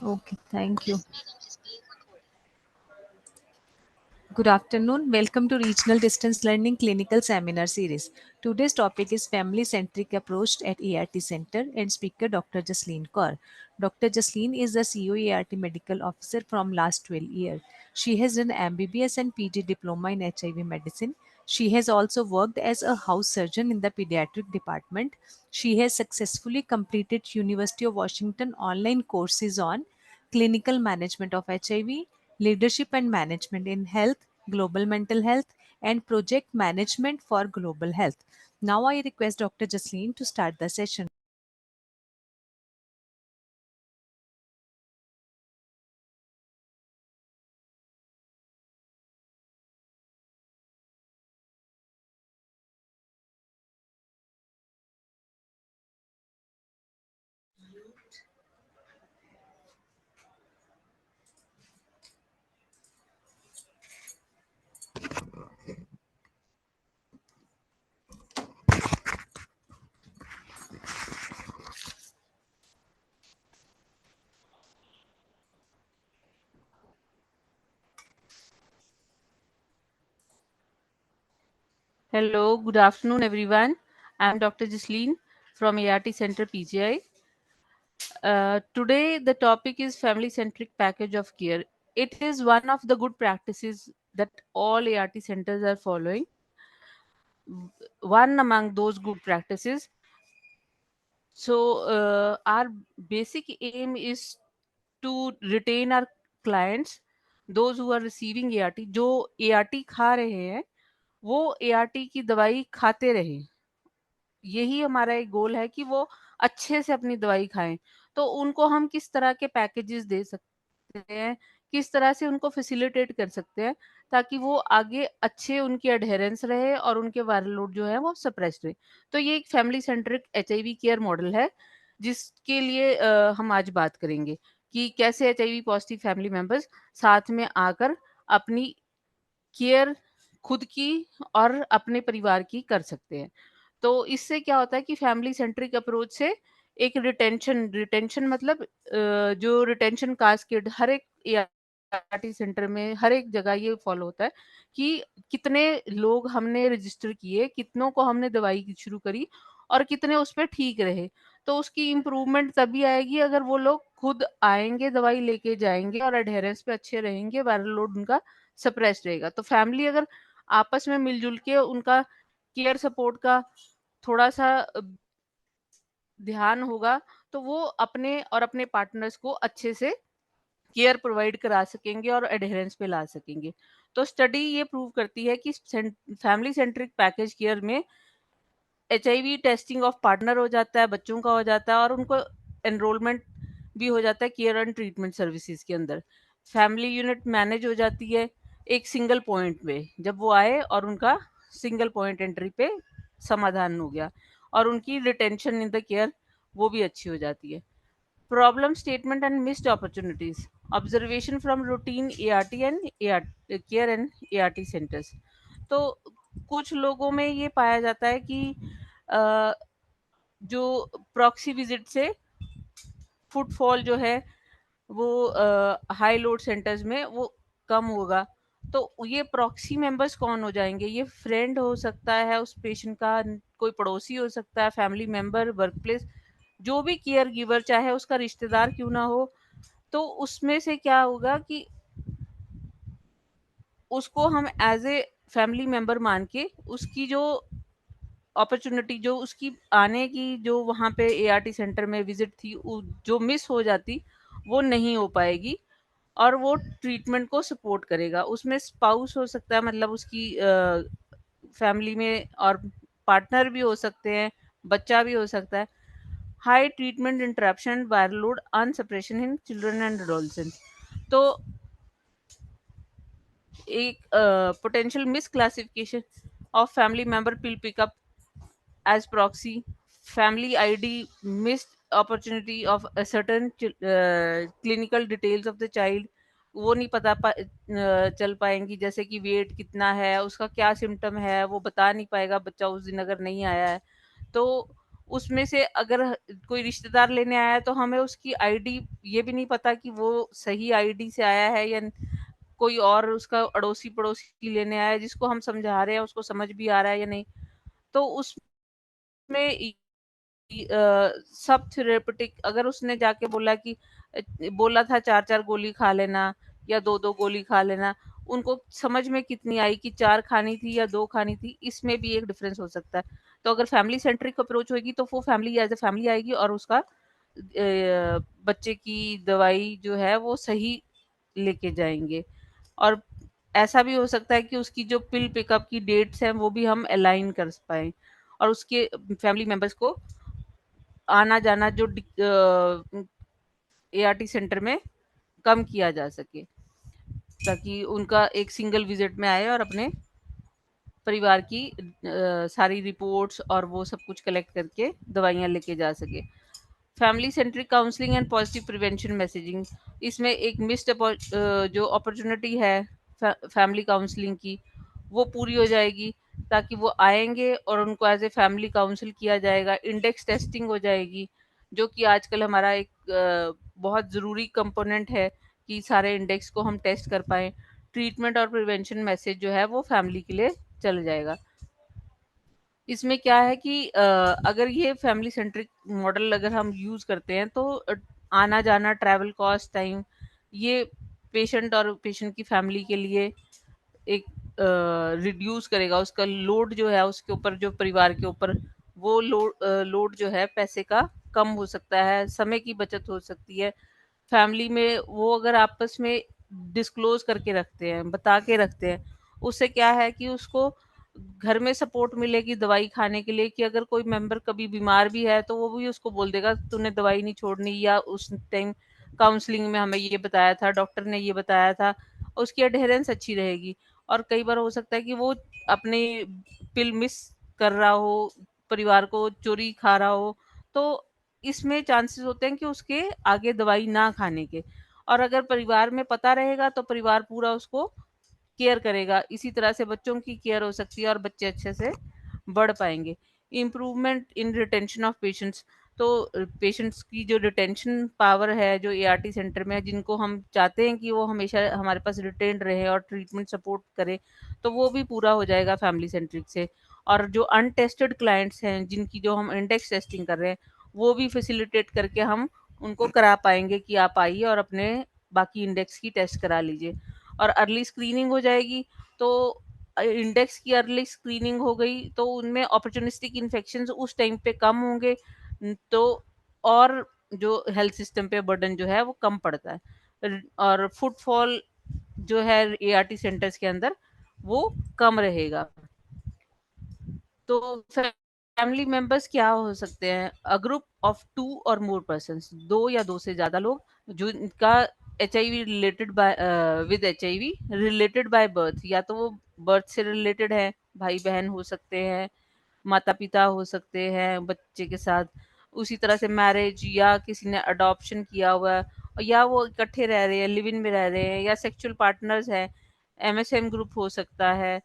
Okay, thank you. Good afternoon. Welcome to Regional Distance Learning Clinical Seminar Series. Today's topic is Family Centric Approach at ART Center and speaker Dr. Jasleen Kaur. Dr. Jasleen is the CEO ART Medical Officer from last 12 years. She has done MBBS and PG diploma in HIV medicine. She has also worked as a house surgeon in the pediatric department. She has successfully completed University of Washington online courses on clinical management of HIV, leadership and management in health, global mental health, and project management for global health. Now I request Dr. Jasleen to start the session. Hello, good afternoon, everyone. I'm Dr. Jasleen from ART Center PGI. Today, the topic is family centric package of care. It is one of the good practices that all ART centers are following. One among those good practices. Our basic aim is to retain our clients, those who are receiving ART, जो ART खा रहे हैं, वो ART की दवाई खाते रहें। यही हमारा एक गोल है कि वो अच्छे से अपनी दवाई खाएँ। तो उनको हम किस तरह के पैकेजेज़ दे सकते हैं, किस तरह से उनको फैसिलिटेट कर सकते हैं, ताकि वो आगे अच्छे उनकी एडहेरेंस रहे और उनके वायरल लोड जो है वो सप्रेस्ड रहे। तो ये एक family centric HIV care model है, जिसके लिए हम आज बात करेंगे कि कैसे एचआईवी पॉजिटिव फैमिली मेंबर्स साथ में आकर अपनी केयर खुद की और अपने परिवार की कर सकते हैं। तो इससे क्या होता है कि फैमिली सेंट्रिक अप्रोच से एक रिटेंशन रिटेंशन मतलब जो रिटेंशन कास्केड हर एक एआरटी सेंटर में हर एक जगह ये फॉलो होता है कि कितने लोग हमने रजिस्टर किए, कितनों को हमने दवाई की शुरू करी और कितने उस पे ठीक रहे। तो उसकी इम्प्रूवमेंट तभी आएगी अगर वो लोग खुद आएँगे, दवाई लेके जाएँगे और एडहेरेंस पे अच्छे रहेंगे, वायरल लोड उनका सप्रेस्ड रहेगा। तो फैमिली अगर आपस में मिल-जुल के उनका केयर सपोर्ट का थोड़ा-सा ध्यान होगा, तो वो अपने और अपने पार्टनर्स को अच्छे से केयर प्रोवाइड करा सकेंगे और एडहेरेंस पे ला सकेंगे। तो स्टडी ये प्रूव करती है कि फैमिली सेंट्रिक पैकेज केयर में एचआईवी टेस्टिंग ऑफ पार्टनर हो जाता है, बच्चों का हो जाता है और उनको एनरोलमेंट भी हो जाता है केयर एंड ट्रीटमेंट सर्विसेज के अंदर। फैमिली यूनिट मैनेज हो जाती है एक सिंगल पॉइंट पे, जब वो आए और उनका सिंगल पॉइंट एंट्री पे समाधान हो गया और उनकी रिटेंशन इन द केयर वो भी अच्छी हो जाती है। Problem statement and missed opportunities, observation from routine ART and AR care and ART centres. तो कुछ लोगों में ये पाया जाता है कि अ, जो प्रॉक्सी विजिट से फुटफॉल जो है वो हाई लोड सेंटर्स में वो कम होगा। तो ये प्रॉक्सी मेंबर्स कौन हो जाएंगे? ये फ्रेंड हो सकता है उस पेशेंट का, कोई पड़ोसी हो सकता है, फैमिली मेंबर, वर्क प्लेस, जो भी केयर गिवर, चाहे उसका रिश्तेदार क्यों ना हो। तो उसमें से क्या होगा कि उसको हम एज ए फैमिली मेंबर मान के उसकी जो अपॉर्चुनिटी, जो उसकी आने की, जो वहाँ पे एआरटी सेंटर में विजिट थी, जो मिस हो जाती, वो नहीं हो पाएगी और वो ट्रीटमेंट को सपोर्ट करेगा। उसमें स्पाउस हो सकता है, मतलब उसकी फैमिली में और पार्टनर भी हो सकते हैं, बच्चा भी हो सकता है। High treatment interruption, viral load unsuppression in children and adolescent. तो एक potential misclassification of family member pill pickup as proxy, family id, missed opportunity of a certain clinical details of the child, वो नहीं चल पाएंगी, जैसे कि wait कितना है, उसका क्या सिम्टम है, वो बता नहीं पाएगा बच्चा उस दिन अगर नहीं आया है। तो उसमें से अगर कोई रिश्तेदार लेने आया है तो हमें उसकी आईडी ये भी नहीं पता कि वो सही आईडी से आया है या कोई और उसका अड़ोसी पड़ोसी लेने आया है जिसको हम समझा रहे हैं उसको समझ भी आ रहा है या नहीं। तो उसमें सब थेरेपेटिक अगर उसने जाके बोला कि बोला था 4-4 गोली खा लेना या 2-2 गोली खा लेना, उनको समझ में कितनी आई कि 4 खानी थी या 2 खानी थी, इसमें भी एक डिफरेंस हो सकता है। तो अगर फैमिली सेंट्रिक अप्रोच होगी तो वो फैमिली एज़ अ फैमिली आएगी और उसका बच्चे की दवाई जो है वो सही लेके जाएँगे। और ऐसा भी हो सकता है कि उसकी जो पिल पिकअप की डेट्स हैं वो भी हम अलाइन कर पाएँ और उसके फैमिली मेंबर्स को आना-जाना जो एआरटी सेंटर में कम किया जा सके, ताकि उनका एक सिंगल विजिट में आए और अपने परिवार की सारी रिपोर्ट्स और वो सब कुछ कलेक्ट करके दवाइयाँ लेके जा सके। Family centric counselling and positive prevention messaging, इसमें एक मिस्ड जो अपॉर्चुनिटी है फैमिली काउंसलिंग की वो पूरी हो जाएगी, ताकि वो आएंगे और उनको एज ए फैमिली काउंसिल किया जाएगा, इंडेक्स टेस्टिंग हो जाएगी, जो कि आजकल हमारा एक बहुत ज़रूरी कंपोनेंट है कि सारे इंडेक्स को हम टेस्ट कर पाएँ। ट्रीटमेंट और प्रिवेंशन मैसेज जो है वो फैमिली के लिए चल जाएगा। इसमें क्या है कि अगर ये फैमिली सेंट्रिक मॉडल अगर हम यूज़ करते हैं तो आना-जाना, ट्रैवल कॉस्ट, टाइम, ये पेशेंट और पेशेंट की फैमिली के लिए एक रिड्यूस करेगा उसका लोड जो है उसके ऊपर, जो परिवार के ऊपर वो लोड जो है पैसे का कम हो सकता है, समय की बचत हो सकती है। फैमिली में वो अगर आपस में डिस्क्लोज करके रखते हैं, बता के रखते हैं, उससे क्या है कि उसको घर में सपोर्ट मिलेगी दवाई खाने के लिए, कि अगर कोई मेंबर कभी बीमार भी है तो वो भी उसको बोल देगा तूने दवाई नहीं छोड़नी, या उस टाइम काउंसलिंग में हमें ये बताया था, डॉक्टर ने ये बताया था, उसकी अडेरेंस अच्छी रहेगी। और कई बार हो सकता है कि वो अपनी पिल मिस कर रहा हो, परिवार को चोरी खा रहा हो, तो इसमें चांसेस होते हैं कि उसके आगे दवाई ना खाने के। और अगर परिवार में पता रहेगा तो परिवार पूरा उसको केयर करेगा। इसी तरह से बच्चों की केयर हो सकती है और बच्चे अच्छे से बढ़ पाएंगे। Improvement in retention of patients, तो पेशेंट्स की जो रिटेंशन पावर है जो एआरटी सेंटर में है, जिनको हम चाहते हैं कि वो हमेशा हमारे पास रिटेन रहे और ट्रीटमेंट सपोर्ट करे, तो वो भी पूरा हो जाएगा फैमिली सेंट्रिक से। और जो अनटेस्टेड क्लाइंट्स हैं जिनकी जो हम इंडेक्स टेस्टिंग कर रहे हैं, वो भी फैसिलिटेट करके हम उनको करा पाएंगे कि आप आइए और अपने बाकी इंडेक्स की टेस्ट करा लीजिए। और अर्ली स्क्रीनिंग हो जाएगी, तो इंडेक्स की अर्ली स्क्रीनिंग हो गई तो उनमें अपॉर्चुनिस्टिक इन्फेक्शंस उस टाइम पे कम होंगे। तो और जो हेल्थ सिस्टम पे बर्डन जो है वो कम पड़ता है। और फुटफॉल जो है एआरटी सेंटर्स के अंदर वो कम रहेगा। तो फैमिली मेंबर्स क्या हो सकते हैं? अ ग्रुप ऑफ 2 और मोर पर्सन्स, 2 या 2 से ज़्यादा लोग जो इनका HIV related by with HIV related by birth, या तो वो बर्थ से रिलेटेड है, भाई-बहन हो सकते हैं, माता-पिता हो सकते हैं बच्चे के साथ, उसी तरह से मैरिज या किसी ने अडॉप्शन किया हुआ है, या वो इकट्ठे रह रहे हैं, लिव इन में रह रहे हैं, या सेक्सुअल पार्टनर्स हैं, एमएसएम ग्रुप हो सकता है।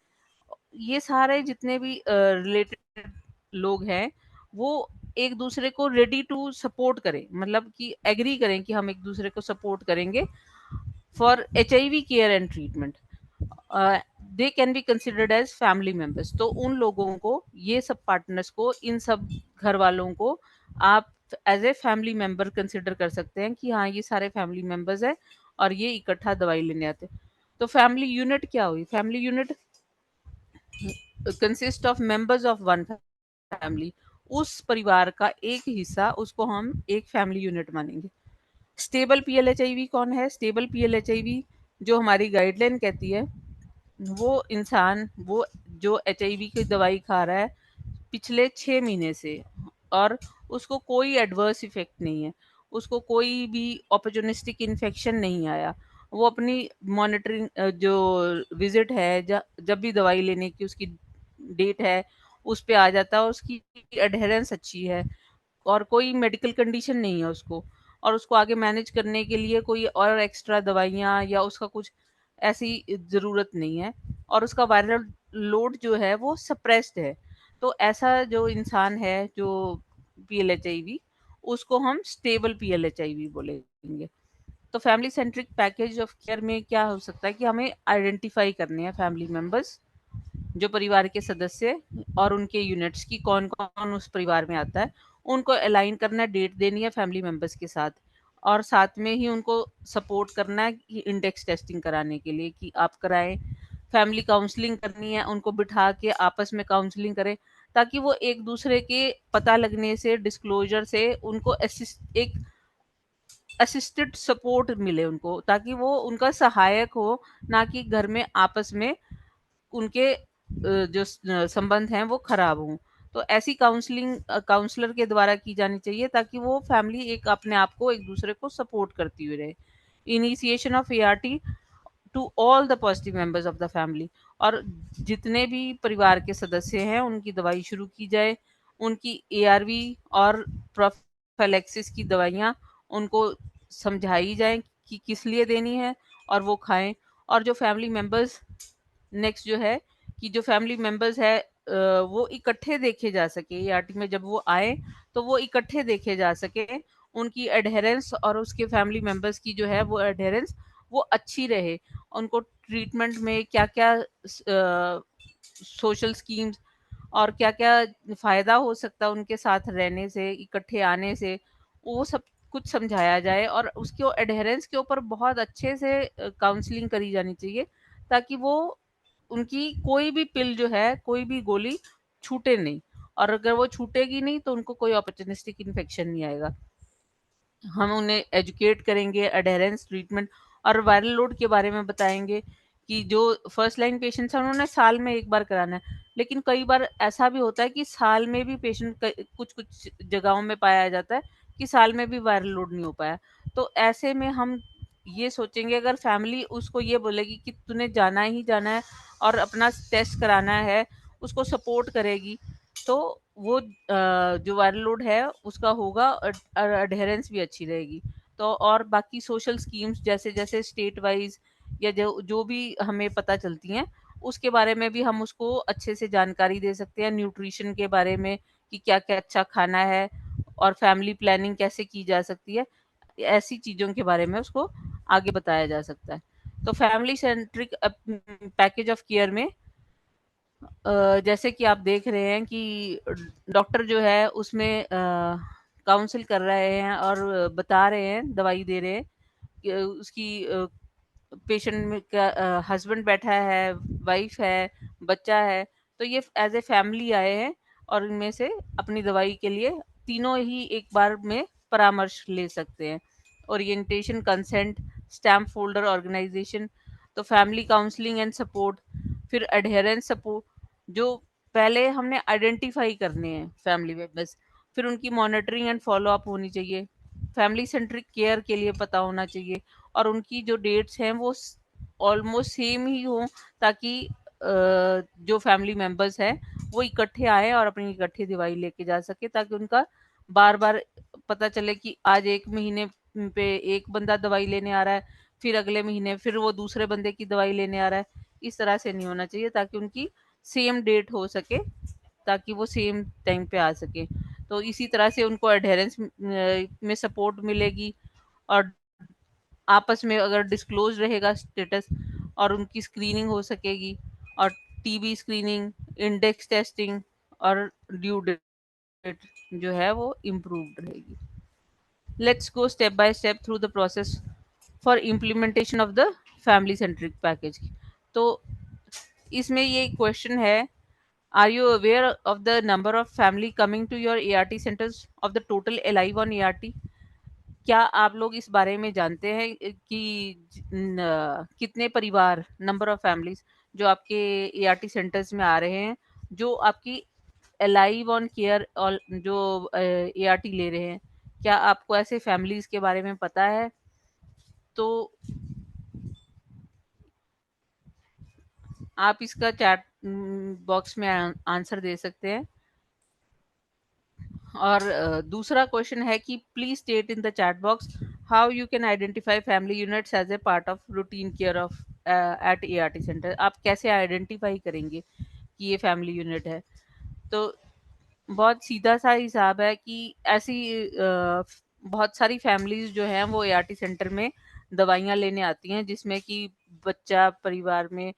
ये सारे जितने भी रिलेटेड लोग हैं, वो एक दूसरे को रेडी टू सपोर्ट करें, मतलब कि एग्री करें कि हम एक दूसरे को सपोर्ट करेंगे for HIV care and treatment. They can be considered as family members. तो उन लोगों को, ये सब पार्टनर्स को, इन सब घर वालों को आप as a family member consider कर सकते हैं कि हाँ ये सारे फैमिली मेंबर्स हैं और ये इकट्ठा दवाई लेने आते हैं। तो फैमिली यूनिट क्या हुई? Family unit consist of members of one family, उस परिवार का एक हिस्सा, उसको हम एक फैमिली यूनिट मानेंगे। स्टेबल पीएलएचआईवी कौन है? स्टेबल पीएलएचआईवी जो हमारी गाइडलाइन कहती है, वो इंसान वो जो एचआईवी की दवाई खा रहा है पिछले 6 महीने से, और उसको कोई एडवर्स इफेक्ट नहीं है, उसको कोई भी अपॉर्चुनिस्टिक इन्फेक्शन नहीं आया, वो अपनी मॉनिटरिंग जो विजिट है, जब भी दवाई लेने की उसकी डेट है उस पे आ जाता है, उसकी एडहेरेंस अच्छी है और कोई मेडिकल कंडीशन नहीं है उसको, और उसको आगे मैनेज करने के लिए कोई और एक्स्ट्रा दवाइयाँ या उसका कुछ ऐसी ज़रूरत नहीं है, और उसका वायरल लोड जो है वो सप्रेस्ड है। तो ऐसा जो इंसान है, जो PLHIV, उसको हम स्टेबल PLHIV बोलेंगे। तो family centric package of care में क्या हो सकता है कि हमें आइडेंटिफाई करने हैं फैमिली मेंबर्स, जो परिवार के सदस्य और उनके यूनिट्स की कौन कौन उस परिवार में आता है, उनको अलाइन करना है, डेट देनी है फैमिली मेंबर्स के साथ, और साथ में ही उनको सपोर्ट करना है कि इंडेक्स टेस्टिंग कराने के लिए कि आप कराएं। फैमिली काउंसलिंग करनी है, उनको बिठा के आपस में काउंसलिंग करें, ताकि वो एक दूसरे के पता लगने से, डिस्क्लोजर से उनको एक असिस्टेड सपोर्ट मिले उनको, ताकि वो उनका सहायक हो, ना कि घर में आपस में उनके जो संबंध हैं वो खराब हों। तो ऐसी काउंसलिंग काउंसलर के द्वारा की जानी चाहिए, ताकि वो फैमिली एक अपने आप को एक दूसरे को सपोर्ट करती हुई रहे। Initiation of ART to all the positive members of the family, और जितने भी परिवार के सदस्य हैं उनकी दवाई शुरू की जाए, उनकी ARV और प्रोफिलैक्सिस की दवाइयाँ उनको समझाई जाए कि किस लिए देनी है, और वो खाएं। और जो फैमिली मेंबर्स, नेक्स्ट जो है कि जो फैमिली मेंबर्स है वो इकट्ठे देखे जा सके ART में, जब वो आए तो वो इकट्ठे देखे जा सके, उनकी एडहेरेंस और उसके फैमिली मेंबर्स की जो है वो एडहेरेंस वो अच्छी रहे। उनको ट्रीटमेंट में क्या क्या सोशल स्कीम्स और क्या क्या फायदा हो सकता है उनके साथ रहने से, इकट्ठे आने से, वो सब कुछ समझाया जाए, और उसके एडहेरेंस के ऊपर बहुत अच्छे से काउंसलिंग करी जानी चाहिए, ताकि वो उनकी कोई भी पिल जो है, कोई भी गोली छूटे नहीं, और अगर वो छूटेगी नहीं तो उनको कोई अपॉर्चुनिस्टिक इन्फेक्शन नहीं आएगा। हम उन्हें एजुकेट करेंगे एडहेरेंस, ट्रीटमेंट और वायरल लोड के बारे में बताएंगे कि जो फर्स्ट लाइन पेशेंट्स हैं उन्होंने साल में एक बार कराना है, लेकिन कई बार ऐसा भी होता है कि साल में भी पेशेंट कुछ कुछ जगहों में पाया जाता है कि साल में भी वायरल लोड नहीं हो पाया। तो ऐसे में हम ये सोचेंगे, अगर फैमिली उसको ये बोलेगी कि तूने जाना ही जाना है और अपना टेस्ट कराना है, उसको सपोर्ट करेगी, तो वो जो वायरल लोड है उसका होगा, और अडहेरेंस भी अच्छी रहेगी। तो और बाकी सोशल स्कीम्स जैसे जैसे स्टेट वाइज या जो जो भी हमें पता चलती हैं, उसके बारे में भी हम उसको अच्छे से जानकारी दे सकते हैं, न्यूट्रिशन के बारे में कि क्या क्या अच्छा खाना है, और फैमिली प्लानिंग कैसे की जा सकती है, ऐसी चीज़ों के बारे में उसको आगे बताया जा सकता है। तो family centric package of care में जैसे कि आप देख रहे हैं कि डॉक्टर जो है उसमें काउंसिल कर रहे हैं और बता रहे हैं, दवाई दे रहे हैं कि उसकी पेशेंट में का हस्बैंड बैठा है, वाइफ है, बच्चा है, तो ये एज ए फैमिली आए हैं, और इनमें से अपनी दवाई के लिए तीनों ही एक बार में परामर्श ले सकते हैं। Orientation, consent, stamp folder organisation, तो फैमिली काउंसलिंग एंड सपोर्ट, फिर एडहेरेंस सपोर्ट, जो पहले हमने आइडेंटिफाई करने हैं फैमिली मेंबर्स, फिर उनकी मॉनिटरिंग एंड फॉलो अप होनी चाहिए, फैमिली सेंट्रिक केयर के लिए पता होना चाहिए, और उनकी जो डेट्स हैं वो ऑलमोस्ट सेम ही हों, ताकि जो फैमिली मेंबर्स हैं वो इकट्ठे आए और अपनी इकट्ठी दवाई लेके जा सके, ताकि उनका बार बार पता चले कि आज एक महीने पे एक बंदा दवाई लेने आ रहा है, फिर अगले महीने फिर वो दूसरे बंदे की दवाई लेने आ रहा है। इस तरह से नहीं होना चाहिए, ताकि उनकी सेम डेट हो सके, ताकि वो सेम टाइम पे आ सके। तो इसी तरह से उनको एडहेरेंस में सपोर्ट मिलेगी, और आपस में अगर डिस्क्लोज रहेगा स्टेटस, और उनकी स्क्रीनिंग हो सकेगी, और TB स्क्रीनिंग, इंडेक्स टेस्टिंग और ड्यू डेट जो है वो इम्प्रूव्ड रहेगी। Let's go step by step through the process for implementation of the family centric package. तो इसमें ये क्वेश्चन है, are you aware of the number of family coming to your ART centres of the total alive on ART? क्या आप लोग इस बारे में जानते हैं कि कितने परिवार, नंबर ऑफ फैमिलीज जो आपके ART सेंटर्स में आ रहे हैं, जो आपकी अलाइव ऑन केयर और जो ART ले रहे हैं? क्या आपको ऐसे फैमिलीज के बारे में पता है? तो आप इसका चैट बॉक्स में आंसर दे सकते हैं। और दूसरा क्वेश्चन है कि please state in the chat box how you can identify family units as a part of routine care of at ART centre. आप कैसे आइडेंटिफाई करेंगे कि ये फैमिली यूनिट है? तो बहुत सीधा-सा हिसाब है कि ऐसी बहुत सारी फैमिलीज़ जो हैं वो एआरटी सेंटर में दवाइयाँ लेने आती हैं, जिसमें कि बच्चा, परिवार में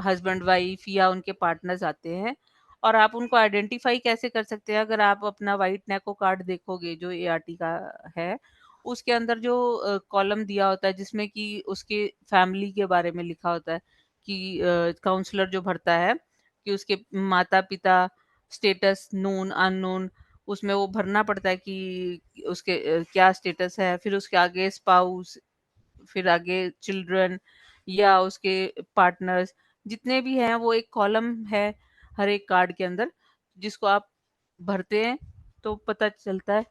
हस्बैंड वाइफ या उनके पार्टनर्स आते हैं। और आप उनको आइडेंटिफ़ाई कैसे कर सकते हैं, अगर आप अपना व्हाइट नैको कार्ड देखोगे जो एआरटी का है, उसके अंदर जो कॉलम दिया होता है जिसमें कि उसके फैमिली के बारे में लिखा होता है कि काउंसलर जो भरता है कि उसके माता-पिता, स्टेटस नोन अननोन, उसमें वो भरना पड़ता है कि उसके क्या स्टेटस है, फिर उसके आगे स्पाउस, फिर आगे चिल्ड्रन या उसके पार्टनर्स, जितने भी हैं वो एक कॉलम है हर एक कार्ड के अंदर, जिसको आप भरते हैं तो पता चलता है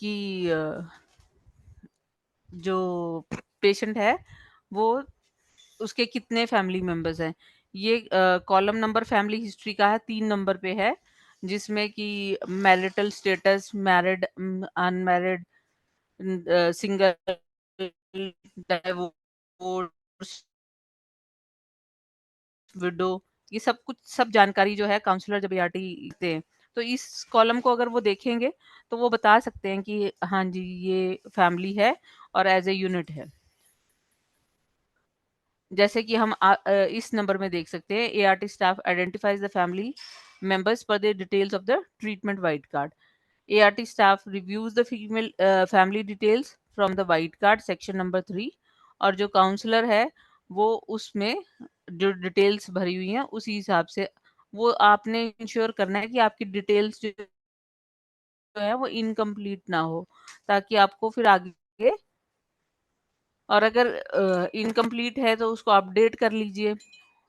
कि जो पेशेंट है वो उसके कितने फैमिली मेंबर्स हैं। ये कॉलम नंबर फैमिली हिस्ट्री का है, 3 नंबर पे है, जिसमें कि marital status, married, unmarried, single, divorce, window, ये सब कुछ सब जानकारी जो है काउंसलर जब एआरटी लिखते हैं, तो इस कॉलम को अगर वो देखेंगे, तो वो बता सकते हैं कि हाँ जी, ये फैमिली है और एज़ अ यूनिट है। जैसे कि हम इस नंबर में देख सकते हैं, ART staff identifies the family members per the details of the treatment white card. ART staff reviews the female family details from the white card section number 3, और जो काउंसलर है वो उसमें जो डिटेल्स भरी हुई हैं उसी हिसाब से वो आपने इंश्योर करना है कि आपकी डिटेल्स जो है वो इनकम्प्लीट ना हो, ताकि आपको फिर आगे, और अगर इनकम्प्लीट है तो उसको अपडेट कर लीजिए,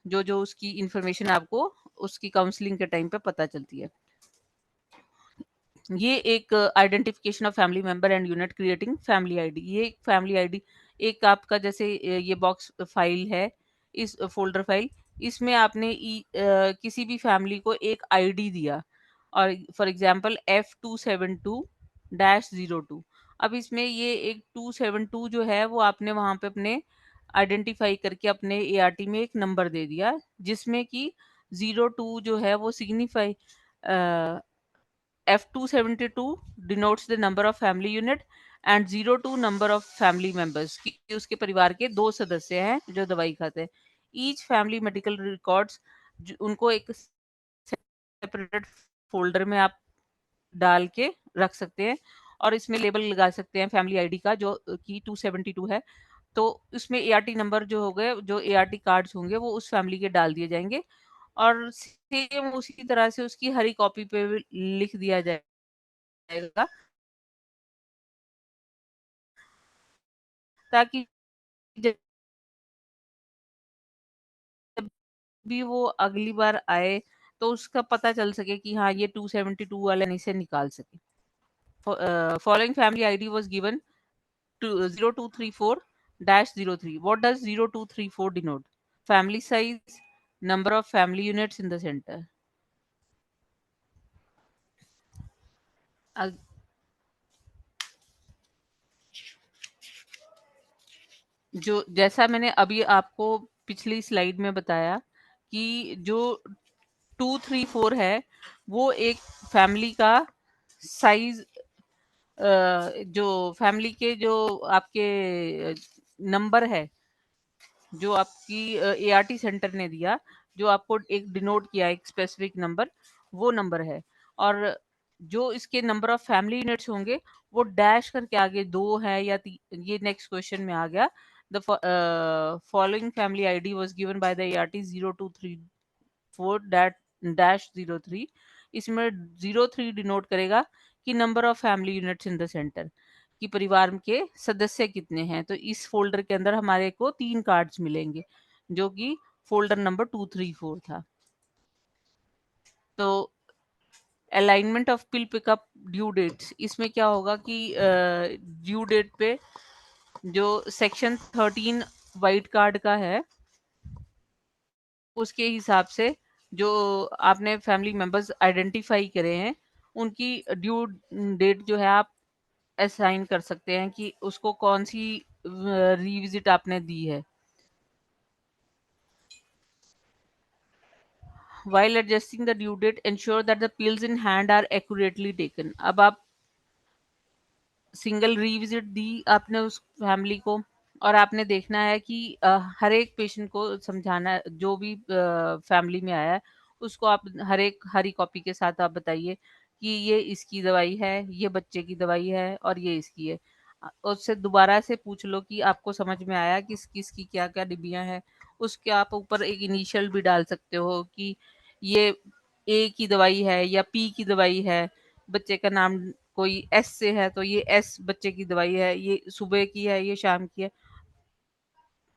जो जो उसकी इंफॉर्मेशन आपको उसकी काउंसलिंग के टाइम पे पता चलती है। ये एक identification of family member and unit creating family ID. ये एक फैमिली आईडी, एक आपका जैसे ये बॉक्स फाइल है, इस फोल्डर फाइल, इसमें आपने किसी भी फैमिली को एक आईडी दिया, और फॉर एग्जांपल F272-02। अब इसमें ये एक 272 जो है वो आपने वहां पे अपने आइडेंटिफाई करके अपने एआरटी में एक नंबर दे दिया, जिसमें कि 02 जो है वो signify, F272 denotes the number of family unit and 02 number of family members, कि उसके परिवार के 2 सदस्य हैं जो दवाई खाते हैं। ईच फैमिली मेडिकल रिकॉर्ड्स, उनको एक सेपरेटेड फोल्डर में आप डाल के रख सकते हैं, और इसमें लेबल लगा सकते हैं फैमिली आईडी का जो कि 272 है। तो उसमें एआरटी नंबर जो हो गए, जो एआरटी कार्ड्स होंगे वो उस फैमिली के डाल दिए जाएंगे, और सेम उसी तरह से उसकी हरी कॉपी पे भी लिख दिया जाएगा, ताकि जब भी वो अगली बार आए तो उसका पता चल सके कि हाँ ये 272 वाला इसे निकाल सके। Following family ID was given to 0234-03. What does 0234 denote? Family size, number of family units in the center. अग- जो जैसा मैंने अभी आपको पिछली स्लाइड में बताया कि जो 234 है वो एक फैमिली का साइज, जो फैमिली के जो आपके नंबर है, जो आपकी एआरटी सेंटर ने दिया, जो आपको एक डिनोट किया एक स्पेसिफिक नंबर, वो नंबर है। और जो इसके नंबर ऑफ फैमिली यूनिट्स होंगे वो डैश करके आगे 2 है या ये नेक्स्ट क्वेश्चन में आ गया। The following family ID was given by the ART 0234 dash 03। इसमें 03 डिनोट करेगा कि number of family units in the centre, कि परिवार के सदस्य कितने हैं। तो इस फ़ोल्डर के अंदर हमारे को 3 कार्ड्स मिलेंगे, जो कि फ़ोल्डर नंबर 234 था। तो alignment of pill pickup due dates, इसमें क्या होगा कि ड्यू डेट पे जो सेक्शन 13 व्हाइट कार्ड का है, उसके हिसाब से जो आपने फैमिली मेंबर्स आइडेंटिफ़ाई करे हैं, उनकी ड्यू डेट जो है आप असाइन कर सकते हैं कि उसको कौन-सी रिविज़िट आपने दी है। while adjusting the due date, ensure that the pills in hand are accurately taken. अब आप सिंगल रिविजिट दी आपने उस फैमिली को, और आपने देखना है कि हर एक पेशेंट को समझाना है, जो भी फैमिली में आया है उसको आप हर एक हरी कॉपी के साथ आप बताइए कि ये इसकी दवाई है, ये बच्चे की दवाई है और ये इसकी है। उससे दोबारा से पूछ लो कि आपको समझ में आया किस किस की क्या क्या डिब्बियां हैं। उसके आप ऊपर एक इनिशियल भी डाल सकते हो कि ये ए की दवाई है या पी की दवाई है। बच्चे का नाम कोई एस से है तो ये एस बच्चे की दवाई है, ये सुबह की है, ये शाम की है।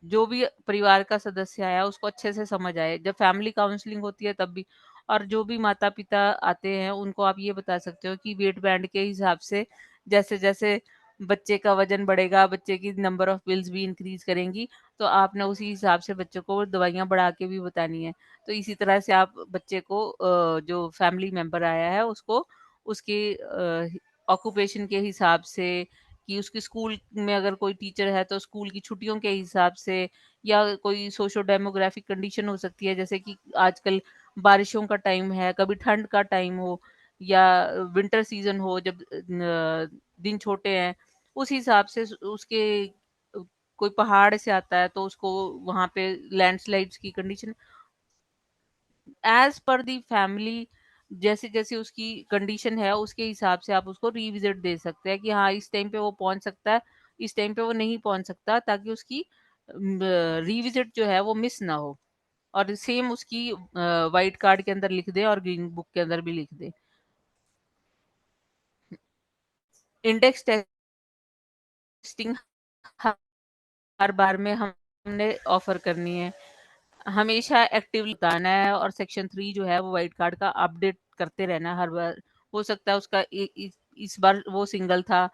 जो भी परिवार का सदस्य आया उसको अच्छे से समझ आए। जब फैमिली काउंसलिंग होती है तब भी। और जो भी माता-पिता आते हैं उनको आप ये बता सकते हो कि वेट बैंड के हिसाब से जैसे-जैसे बच्चे का वज़न बढ़ेगा, बच्चे की नंबर ऑफ पिल्स भी इंक्रीज़ करेंगी, तो आपने उसी हिसाब से बच्चों को दवाइयाँ बढ़ा के भी बतानी है। तो इसी तरह से आप बच्चे को जो फैमिली मेंबर आया है उसको उसके ऑक्यूपेशन के हिसाब से, कि उसके स्कूल में अगर कोई टीचर है तो स्कूल की छुट्टियों के हिसाब से, या कोई सोशो डेमोग्राफिक कंडीशन हो सकती है, जैसे कि आजकल बारिशों का टाइम है, कभी ठंड का टाइम हो या विंटर सीजन हो, जब दिन छोटे हैं, उस हिसाब से उसके कोई पहाड़ से आता है तो उसको वहां पे लैंडस्लाइड्स की कंडीशन एज पर दी फैमिली, जैसे जैसे उसकी कंडीशन है उसके हिसाब से आप उसको रिविजिट दे सकते हैं कि हाँ इस टाइम पे वो पहुंच सकता है, इस टाइम पे वो नहीं पहुंच सकता, ताकि उसकी रिविजिट जो है वो मिस ना हो। और सेम उसकी वाइट कार्ड के अंदर लिख दे और ग्रीन बुक के अंदर भी लिख दे। इंडेक्स टेस्टिंग हर बार में हमने ऑफर करनी है, हमेशा एक्टिवली बताना है, और सेक्शन 3 जो है वो वाइट कार्ड का अपडेट करते रहना है हर बार। हो सकता है उसका इस बार वो सिंगल था,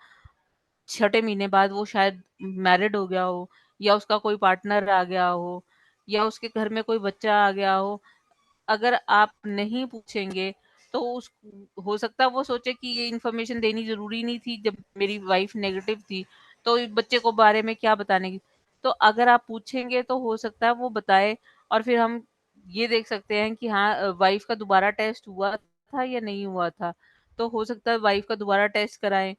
छठे महीने बाद वो शायद मैरिड हो गया हो, या उसका कोई पार्टनर आ गया हो, या उसके घर में कोई बच्चा आ गया हो। अगर आप नहीं पूछेंगे तो उस हो सकता है वो सोचे कि ये इन्फॉर्मेशन देनी ज़रूरी नहीं थी जब मेरी वाइफ नेगेटिव थी, तो इस बच्चे को बारे में क्या बताने की। तो अगर आप पूछेंगे तो हो सकता है वो बताए, और फिर हम ये देख सकते हैं कि हाँ वाइफ का दोबारा टेस्ट हुआ था या नहीं हुआ था। तो हो सकता है वाइफ का दोबारा टेस्ट कराएं।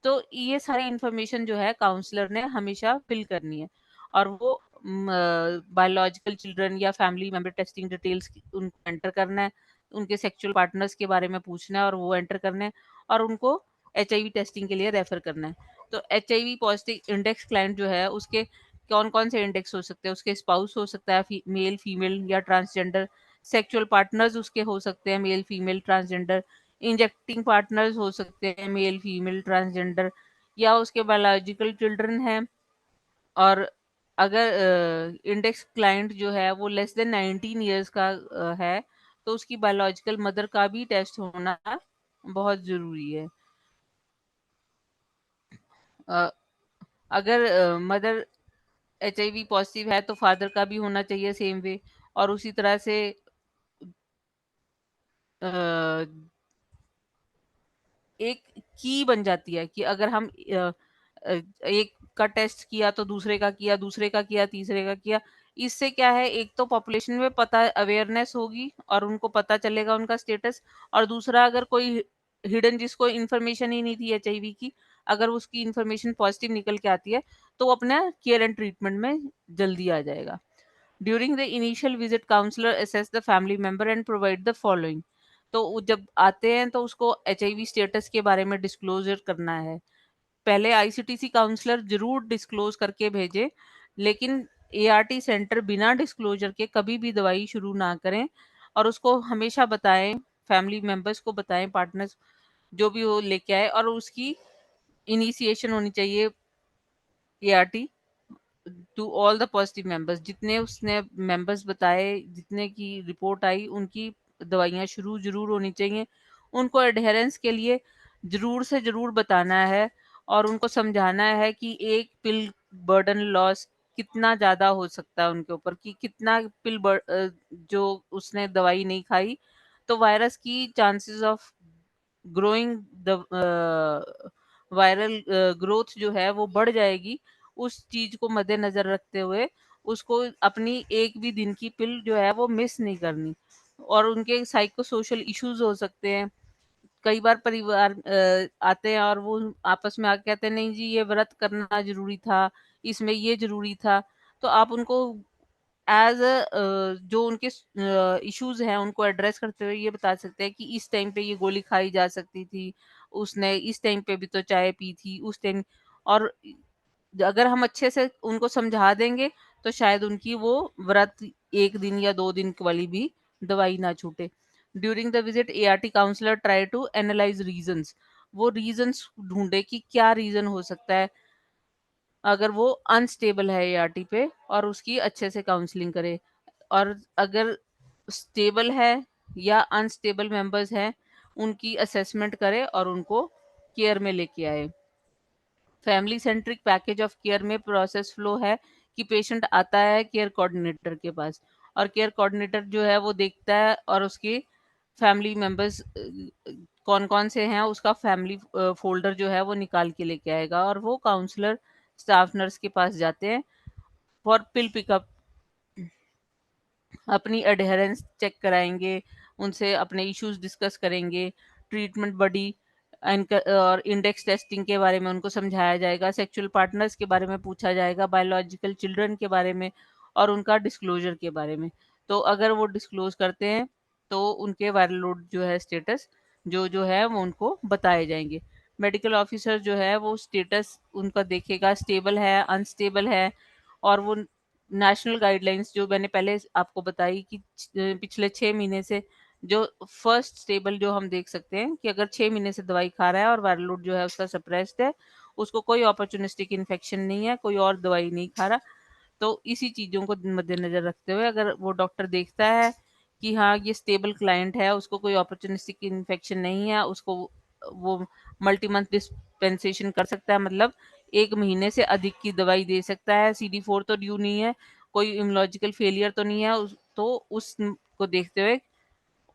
तो ये सारी इन्फॉर्मेशन जो है काउंसलर ने हमेशा फिल करनी है, और वो बायोलॉजिकल चिल्ड्रन या फैमिली मेंबर टेस्टिंग डिटेल्स उनको एंटर करना है, उनके सेक्सुअल पार्टनर्स के बारे में पूछना है और वो एंटर करना है, और उनको एचआईवी टेस्टिंग के लिए रेफर करना है। तो एचआईवी पॉजिटिव इंडेक्स क्लाइंट जो है उसके कौन कौन से इंडेक्स हो सकते हैं, उसके स्पाउस हो सकता है मेल फीमेल या ट्रांसजेंडर, सेक्सुअल पार्टनर्स उसके हो सकते हैं male female transgender, injecting partners हो सकते हैं मेल फीमेल ट्रांसजेंडर, या उसके बायोलॉजिकल चिल्ड्रन हैं। और अगर इंडेक्स क्लाइंट जो है वो लेस देन 19 ईयर्स का है, तो उसकी बायोलॉजिकल मदर का भी टेस्ट होना बहुत ज़रूरी है। अ, अगर मदर एचआईवी पॉजिटिव है तो फादर का भी होना चाहिए सेम वे। और उसी तरह से अ, एक की बन जाती है कि अगर हम एक का टेस्ट किया तो दूसरे का किया, दूसरे का किया, तीसरे का किया। इससे क्या है, एक तो पॉपुलेशन में पता अवेयरनेस होगी और उनको पता चलेगा उनका स्टेटस। और दूसरा, अगर कोई हिडन जिसको इन्फॉर्मेशन ही नहीं थी एचआईवी की, अगर उसकी इन्फॉर्मेशन पॉजिटिव निकल के आती है तो वो अपना केयर एंड ट्रीटमेंट में जल्दी आ जाएगा। During the initial visit counsellor assess the family member and provide the following. तो जब आते हैं तो उसको एचआईवी स्टेटस के बारे में डिस्क्लोजर करना है। पहले आईसीटीसी काउंसलर जरूर डिस्क्लोज करके भेजे, लेकिन एआरटी सेंटर बिना डिस्क्लोजर के कभी भी दवाई शुरू ना करें। और उसको हमेशा बताएं, फैमिली मेंबर्स को बताएं, पार्टनर्स जो भी वो लेके आए, और उसकी इनिशिएशन होनी चाहिए ART to all the positive members. जितने उसने मेंबर्स बताए, जितने की रिपोर्ट आई, उनकी दवाइयाँ शुरू जरूर होनी चाहिए। उनको एडहेरेंस के लिए जरूर से जरूर बताना है, और उनको समझाना है कि एक पिल बर्डन लॉस कितना ज्यादा हो सकता है उनके ऊपर, कि कितना जो उसने दवाई नहीं खाई तो वायरस की chances of growing the viral growth जो है वो बढ़ जाएगी। उस चीज को मद्देनजर रखते हुए उसको अपनी एक भी दिन की पिल जो है वो मिस नहीं करनी। और उनके साइको सोशल इश्यूज हो सकते हैं। कई बार परिवार आते हैं और वो आपस में आके कहते हैं नहीं जी ये व्रत करना ज़रूरी था, इसमें ये ज़रूरी था। तो आप उनको एज़ जो उनके इश्यूज़ हैं उनको एड्रेस करते हुए ये बता सकते हैं कि इस टाइम पे ये गोली खाई जा सकती थी, उसने इस टाइम पे भी तो चाय पी थी, उस टाइम। और अगर हम अच्छे से उनको समझा देंगे तो शायद उनकी वो व्रत 1 दिन या 2 दिन वाली भी दवाई ना छूटे। During the visit ART counsellor try to analyse reasons. वो रीज़न्स ढूँढे कि क्या रीज़न हो सकता है अगर वो अनस्टेबल है एआरटी पे, और उसकी अच्छे से काउंसलिंग करे। और अगर स्टेबल है या अनस्टेबल मेंबर्स हैं, उनकी असेसमेंट करे और उनको केयर में लेके आए। Family centric package of care में प्रोसेस फ्लो है कि पेशेंट आता है केयर कोऑर्डिनेटर के पास, और केयर कोऑर्डिनेटर जो है वो देखता है और उसके फैमिली मेंबर्स कौन कौन से हैं उसका फैमिली फोल्डर जो है वो निकाल के लेके आएगा, और वो काउंसलर स्टाफ नर्स के पास जाते हैं फॉर पिल पिकअप। अपनी एडहेरेंस चेक कराएँगे, उनसे अपने इश्यूज़ डिस्कस करेंगे, ट्रीटमेंट बडी और इंडेक्स टेस्टिंग के बारे में उनको समझाया जाएगा, सेक्सुअल पार्टनर्स के बारे में पूछा जाएगा, बायोलॉजिकल चिल्ड्रन के बारे में और उनका डिस्क्लोज़र के बारे में। तो अगर वो डिस्क्लोज़ करते हैं, तो उनके वायरल लोड जो है स्टेटस जो है वो उनको बताए जाएँगे। मेडिकल ऑफ़िसर जो है वो स्टेटस उनका देखेगा, स्टेबल है, अनस्टेबल है, और वो नेशनल गाइडलाइंस जो मैंने पहले आपको बताई कि पिछले 6 महीने से जो फर्स्ट स्टेबल जो हम देख सकते हैं कि अगर 6 महीने से दवाई खा रहा है और वायरल लोड जो है उसका सप्रेस्ड है, उसको कोई अपॉर्चुनिस्टिक इन्फेक्शन नहीं है, कोई और दवाई नहीं खा रहा। तो इसी चीज़ों को मद्देनज़र रखते हुए अगर वो डॉक्टर देखता है कि हाँ, ये स्टेबल क्लाइंट है, उसको कोई अपॉर्चुनिस्टिक इन्फेक्शन नहीं है, उसको वो मल्टी मंथ डिस्पेंसेशन कर सकता है, मतलब 1 महीने से अधिक की दवाई दे सकता है, CD4 तो ड्यू नहीं है, कोई इम्यूनोलॉजिकल फेलियर तो नहीं है, तो उसको देखते हुए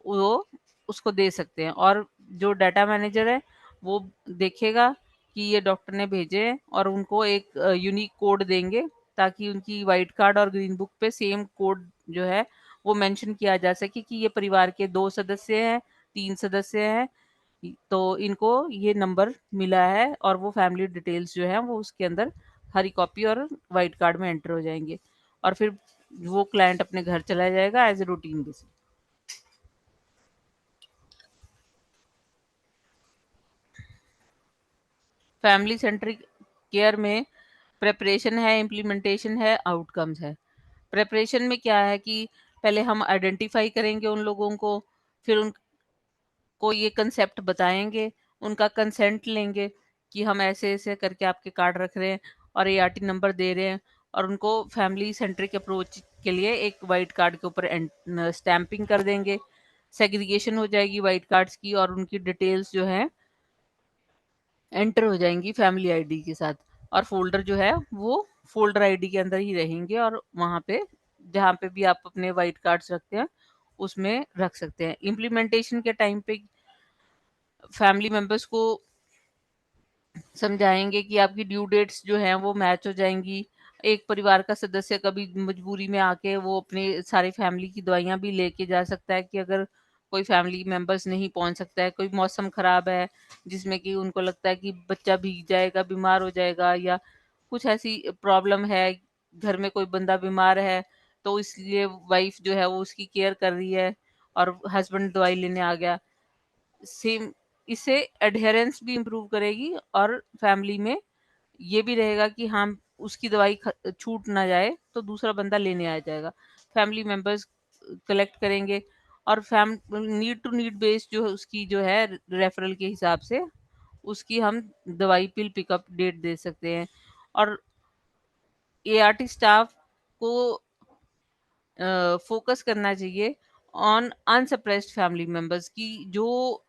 वो उसको दे सकते हैं। और जो डाटा मैनेजर है वो देखेगा कि ये डॉक्टर ने भेजे हैं और उनको एक यूनिक कोड देंगे, ताकि उनकी वाइट कार्ड और ग्रीन बुक पे सेम कोड जो है वो मेंशन किया जा सके कि ये परिवार के 2 सदस्य हैं, 3 सदस्य हैं, तो इनको ये नंबर मिला है, और वो फैमिली डिटेल्स जो है वो उसके अंदर हरी कॉपी और वाइट कार्ड में एंटर हो जाएंगे, और फिर वो क्लाइंट अपने घर चला जाएगा as a routine basis. Family centric care में प्रेपरेशन है, इम्प्लीमेंटेशन है, आउटकम्स है। प्रेपरेशन में क्या है कि पहले हम आइडेंटिफाई करेंगे उन लोगों को, फिर उनको ये कंसेप्ट बताएंगे, उनका कंसेंट लेंगे कि हम ऐसे-ऐसे करके आपके कार्ड रख रहे हैं और एआरटी नंबर दे रहे हैं, और उनको फैमिली सेंट्रिक अप्रोच के लिए एक व्हाइट कार्ड के ऊपर स्टैंपिंग कर देंगे। सेग्रीगेशन हो जाएगी व्हाइट कार्ड्स की, और उनकी डिटेल्स जो है एंटर हो जाएँगी फैमिली आईडी के साथ, और फ़ोल्डर जो है वो फ़ोल्डर आईडी के अंदर ही रहेंगे, और वहाँ पे जहाँ पे भी आप अपने व्हाइट कार्ड्स रखते हैं, उसमें रख सकते हैं। इम्प्लीमेंटेशन के टाइम पे फैमिली मेंबर्स को समझाएँगे कि आपकी ड्यू डेट्स जो हैं वो मैच हो जाएँगी। एक परिवार का सदस्य कभी मजबूरी में आके वो अपने सारे फैमिली की दवाइयाँ भी लेके जा सकता है, कि अगर कोई फैमिली मेंबर्स नहीं पहुँच सकता है, कोई मौसम ख़राब है, जिसमें कि उनको लगता है कि बच्चा भीग जाएगा, बीमार हो जाएगा, या कुछ ऐसी प्रॉब्लम है, घर में कोई बंदा बीमार है, तो इसलिए वाइफ़ जो है वो उसकी केयर कर रही है और हस्बैंड दवाई लेने आ गया। सेम इससे एडहेरेंस भी इम्प्रूव करेगी, और फैमिली में ये भी रहेगा कि हाँ, उसकी दवाई छूट ना जाए तो दूसरा बंदा लेने आ जाएगा। फैमिली मेंबर्स कलेक्ट करेंगे, और fam need to need based जो है उसकी जो है रेफरल के हिसाब से उसकी हम दवाई पिल पिकअप डेट दे सकते हैं। और एआरटी स्टाफ को फोकस करना चाहिए ऑन अनसप्रेस्ड फैमिली मेंबर्स की, जो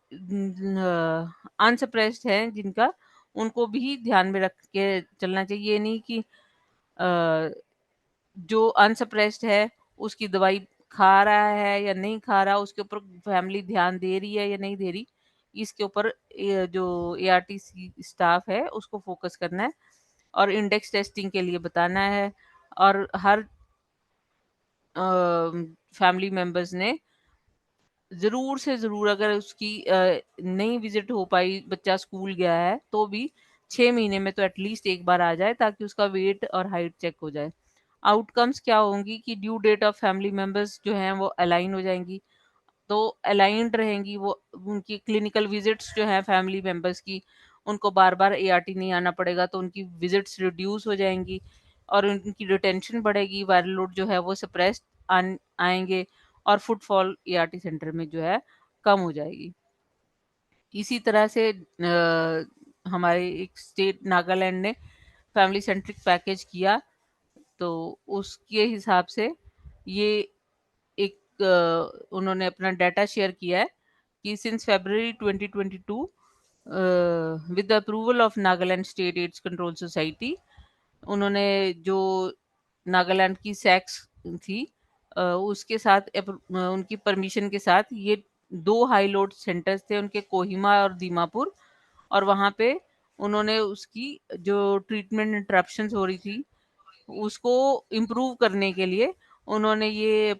अनसप्रेस्ड हैं जिनका, उनको भी ध्यान में रख के चलना चाहिए। ये नहीं कि अ, जो अनसप्रेस्ड है उसकी दवाई खा रहा है या नहीं खा रहा, उसके ऊपर फैमिली ध्यान दे रही है या नहीं दे रही, इसके ऊपर जो एआरटीसी स्टाफ है उसको फोकस करना है, और इंडेक्स टेस्टिंग के लिए बताना है। और हर फैमिली मेंबर्स ने ज़रूर से ज़रूर अगर उसकी नहीं विज़िट हो पाई, बच्चा स्कूल गया है, तो भी 6 महीने में तो एटलीस्ट एक बार आ जाए, ताकि उसका वेट और हाइट चेक हो जाए। आउटकम्स क्या होंगी कि due date of family members जो हैं वो अलाइन हो जाएँगी। तो अलाइन्ड रहेंगी वो, उनकी क्लिनिकल विज़िट्स जो हैं फैमिली मेंबर्स की, उनको बार-बार एआरटी नहीं आना पड़ेगा, तो उनकी विज़िट्स रिड्यूस हो जाएँगी और उनकी रिटेंशन बढ़ेगी, वायरल लोड जो है वो सप्रेस्ड आएँगे और फुटफॉल एआरटी सेंटर में जो है कम हो जाएगी। इसी तरह से हमारे एक स्टेट नागालैंड ने फैमिली सेंट्रिक पैकेज किया, तो उसके हिसाब से ये एक उन्होंने अपना डाटा शेयर किया है कि since February 2022 with the approval of Nagaland state AIDS control society, उन्होंने जो नागालैंड की सैक्स थी उसके साथ उनकी परमिशन के साथ ये 2 हाई लोड सेंटर्स थे उनके, कोहिमा और दीमापुर, और वहाँ पे उन्होंने उसकी जो ट्रीटमेंट इंटरप्शंस हो रही थी उसको इम्प्रूव करने के लिए उन्होंने ये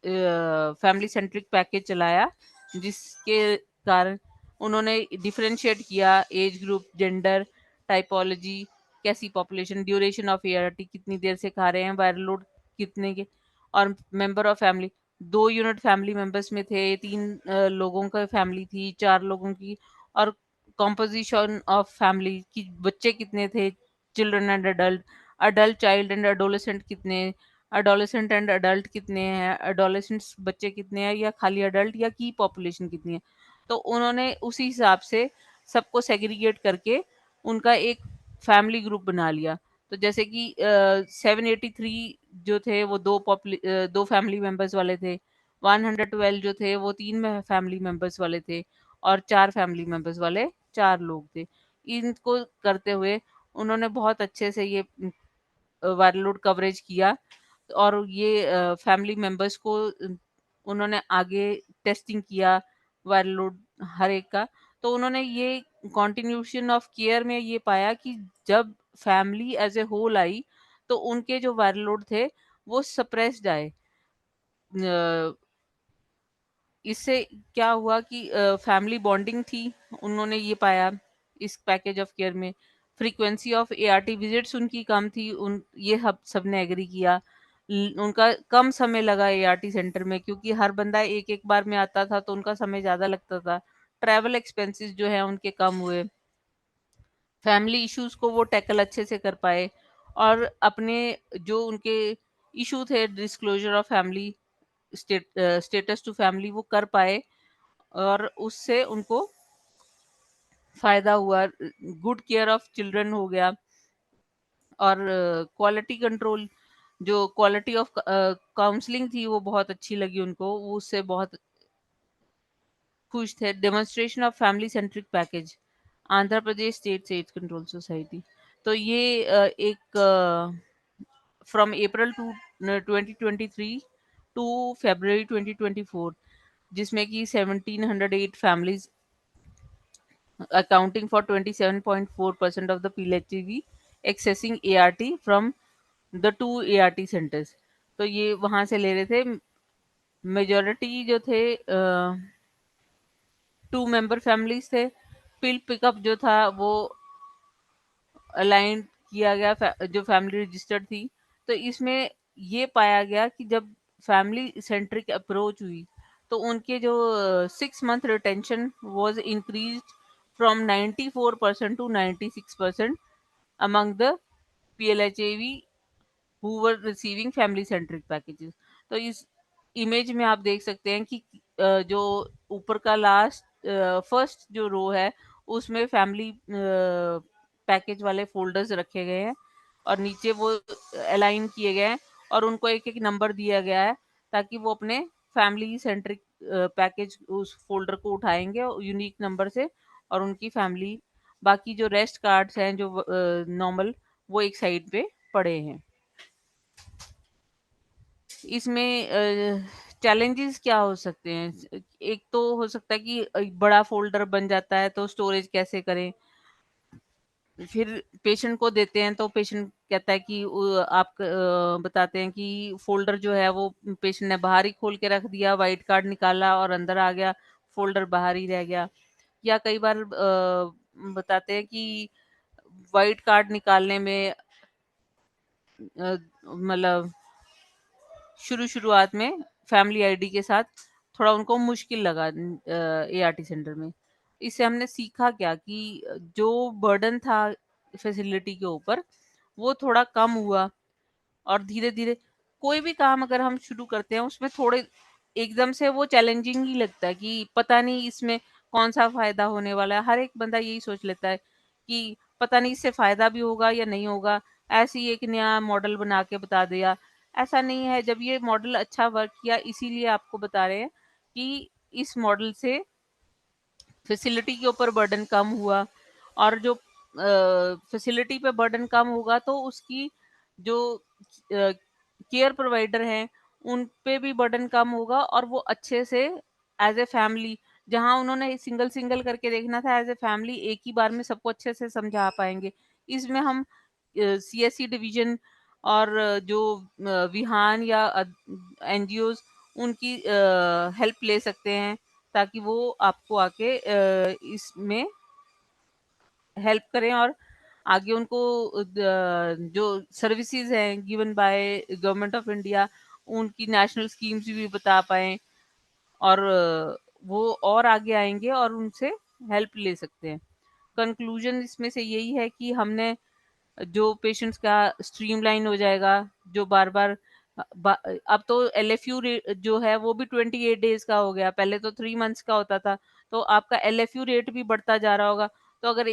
फैमिली सेंट्रिक पैकेज चलाया, जिसके कारण उन्होंने डिफरेंशिएट किया एज ग्रुप, जेंडर, टाइपोलॉजी, कैसी पॉपुलेशन, ड्यूरेशन ऑफ एआरटी, कितनी देर से खा रहे हैं, वायरल लोड कितने के, और member of family, 2 unit family members में थे, 3 लोगों का फैमिली थी, 4 लोगों की, और कॉम्पोजिशन ऑफ फैमिली की बच्चे कितने थे, children and adult, adult child and adolescent कितने, एडोलेसेंट एंड अडल्ट कितने हैं, एडोलेसेंट्स बच्चे कितने हैं, या खाली अडल्ट, या की पॉपुलेशन कितनी है। तो उन्होंने उसी हिसाब से सबको सेग्रीगेट करके उनका एक फैमिली ग्रुप बना लिया। तो जैसे कि 783 जो थे वो 2 फैमिली मेंबर्स वाले थे, 112 जो थे वो 3 फैमिली मेंबर्स वाले थे, और 4 फैमिली मेंबर्स वाले 4 लोग थे। इनको करते हुए उन्होंने बहुत अच्छे से ये वायरल लोड कवरेज किया, और ये फैमिली मेंबर्स को उन्होंने आगे टेस्टिंग किया वायरल लोड हर एक का। तो उन्होंने ये कॉन्टिन्यूशन ऑफ केयर में ये पाया कि जब फैमिली एज ए होल आई, तो उनके जो वायरल लोड थे वो सप्रेस्ड आए। इससे क्या हुआ कि फैमिली बॉन्डिंग थी, उन्होंने ये पाया इस पैकेज ऑफ केयर में। फ्रीक्वेंसी ऑफ एआरटी विजिट्स उनकी कम थी, उन ये सबने एग्री किया। उनका कम समय लगा एआरटी सेंटर में, क्योंकि हर बंदा एक एक बार में आता था तो उनका समय ज़्यादा लगता था। ट्रैवल एक्सपेंसेस जो है उनके कम हुए, फैमिली इश्यूज को वो टैकल अच्छे से कर पाए, और अपने जो उनके इशू थे disclosure of family status to family वो कर पाए, और उससे उनको फायदा हुआ। गुड केयर ऑफ चिल्ड्रन हो गया, और क्वालिटी कंट्रोल, जो क्वालिटी ऑफ काउंसलिंग थी वो बहुत अच्छी लगी उनको, वो उससे बहुत खुश थे। Demonstration of family centric package, Andhra Pradesh state AIDS control society. तो ये एक from April to 2023 to February 2024, जिसमें कि 1708 families accounting for 27.4% of the PLHCV accessing ART from the 2 ART centers। तो ये वहां से ले रहे थे। मेजोरिटी जो थे 2 मेंबर फैमिलीज थे। पिल पिकअप जो था वो अलाइन किया गया जो फैमिली रजिस्टर्ड थी। तो इसमें ये पाया गया कि जब फैमिली सेंट्रिक अप्रोच हुई, तो उनके जो 6 month retention was increase from 94% to 96% among the PLHAV who were receiving family centric packages। तो इस इमेज में आप देख सकते हैं कि जो ऊपर का लास्ट फर्स्ट जो रो है उसमें फैमिली पैकेज वाले फोल्डर्स रखे गए हैं, और नीचे वो अलाइन किए गए हैं, और उनको एक एक नंबर दिया गया है, ताकि वो अपने फैमिली सेंट्रिक पैकेज उस फोल्डर को उठाएंगे यूनिक नंबर से, और उनकी फैमिली, बाकी जो रेस्ट कार्ड्स हैं जो नॉर्मल, वो एक साइड पे पड़े हैं। इसमें चैलेंजेस क्या हो सकते हैं? एक तो हो सकता है कि बड़ा फ़ोल्डर बन जाता है, तो स्टोरेज कैसे करें? फिर पेशेंट को देते हैं तो पेशेंट कहता है कि आप बताते हैं कि फ़ोल्डर जो है वो पेशेंट ने बाहर ही खोल के रख दिया, व्हाइट कार्ड निकाला और अंदर आ गया, फ़ोल्डर बाहर ही रह गया। या कई बार बताते हैं कि व्हाइट कार्ड निकालने में मतलब शुरुआत में फैमिली आईडी के साथ थोड़ा उनको मुश्किल लगा एआरटी सेंटर में। इससे हमने सीखा क्या कि जो बर्डन था फैसिलिटी के ऊपर वो थोड़ा कम हुआ, और धीरे-धीरे कोई भी काम अगर हम शुरू करते हैं उसमें थोड़े एकदम से वो चैलेंजिंग ही लगता है कि पता नहीं इसमें कौन-सा फ़ायदा होने वाला है। हर एक बंदा यही सोच लेता है कि पता नहीं इससे फ़ायदा भी होगा या नहीं होगा, ऐसे ही एक नया मॉडल बना के बता दिया। ऐसा नहीं है, जब ये मॉडल अच्छा वर्क किया इसीलिए आपको बता रहे हैं कि इस मॉडल से फैसिलिटी के ऊपर बर्डन कम हुआ, और जो फैसिलिटी पे बर्डन कम होगा तो उसकी जो केयर प्रोवाइडर हैं उन पे भी बर्डन कम होगा, और वो अच्छे से एज ए फैमिली, जहां उन्होंने सिंगल सिंगल करके देखना था, एज ए फैमिली एक ही बार में सबको अच्छे से समझा पाएंगे। इसमें हम सीएससी डिवीजन और जो विहान या एनजीओज उनकी हेल्प ले सकते हैं, ताकि वो आपको आके इसमें हेल्प करें, और आगे उनको जो सर्विसेज हैं given by government of India उनकी नेशनल स्कीम्स भी बता पाएं, और वो और आगे आएंगे और उनसे हेल्प ले सकते हैं। कंक्लूजन इसमें से यही है कि हमने जो पेशेंट्स का स्ट्रीमलाइन हो जाएगा, जो बार-बार अब तो एलएफयू रेट जो है वो भी 28 डेज का हो गया, पहले तो 3 मंथ्स का होता था, तो आपका एलएफयू रेट भी बढ़ता जा रहा होगा। तो अगर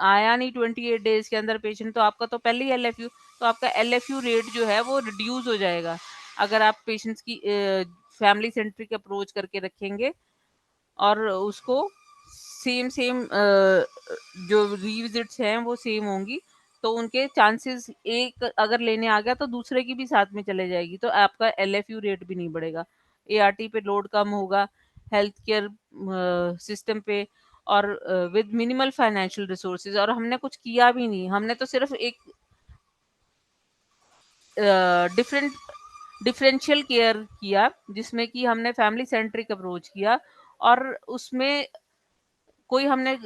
आया नहीं 28 डेज के अंदर पेशेंट, तो आपका तो पहले ही एलएफयू, तो आपका एलएफयू रेट जो है वो रिड्यूस हो जाएगा, अगर आप पेशेंट्स की फैमिली सेंट्रिक अप्रोच करके रखेंगे और उसको सेम सेम जो रिविजिट्स हैं वो सेम होंगी, तो उनके चांसेस एक अगर लेने आ गया तो दूसरे की भी साथ में चले जाएगी, तो आपका एलएफयू रेट भी नहीं बढ़ेगा, एआरटी पे लोड कम होगा, हेल्थ केयर सिस्टम पे, और विद मिनिमल फाइनेंशियल रिसोर्सेज। और हमने कुछ किया भी नहीं, हमने तो सिर्फ एक डिफरेंट डिफरेंशियल केयर किया, जिसमें कि हमने फैमिली सेंट्रिक अप्रोच किया, और उसमें कोई हमने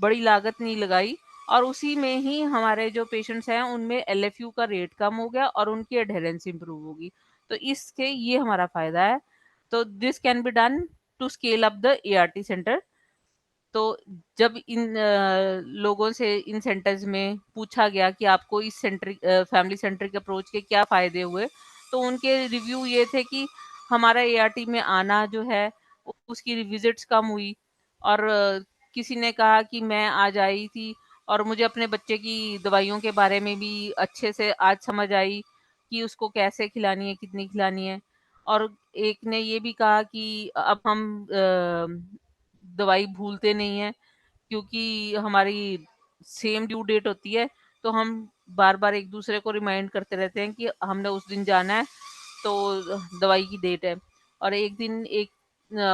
बड़ी लागत नहीं लगाई, और उसी में ही हमारे जो पेशेंट्स हैं उनमें एलएफयू का रेट कम हो गया और उनकी एडहेरेंस इंप्रूव होगी। तो इसके ये हमारा फायदा है। तो this can be done to scale up the ART centre. तो जब इन लोगों से इन सेंटर्स में पूछा गया कि आपको इस सेंट्रिक फैमिली सेंट्रिक अप्रोच के क्या फ़ायदे हुए, तो उनके रिव्यू ये थे कि हमारा एआरटी में आना जो है उसकी विजिट्स कम हुई, और किसी ने कहा कि मैं आज आई थी और मुझे अपने बच्चे की दवाइयों के बारे में भी अच्छे से आज समझ आई कि उसको कैसे खिलानी है, कितनी खिलानी है। और एक ने ये भी कहा कि अब हम दवाई भूलते नहीं हैं, क्योंकि हमारी सेम ड्यू डेट होती है, तो हम बार-बार एक दूसरे को रिमाइंड करते रहते हैं कि हमने उस दिन जाना है, तो दवाई की डेट है। और एक दिन एक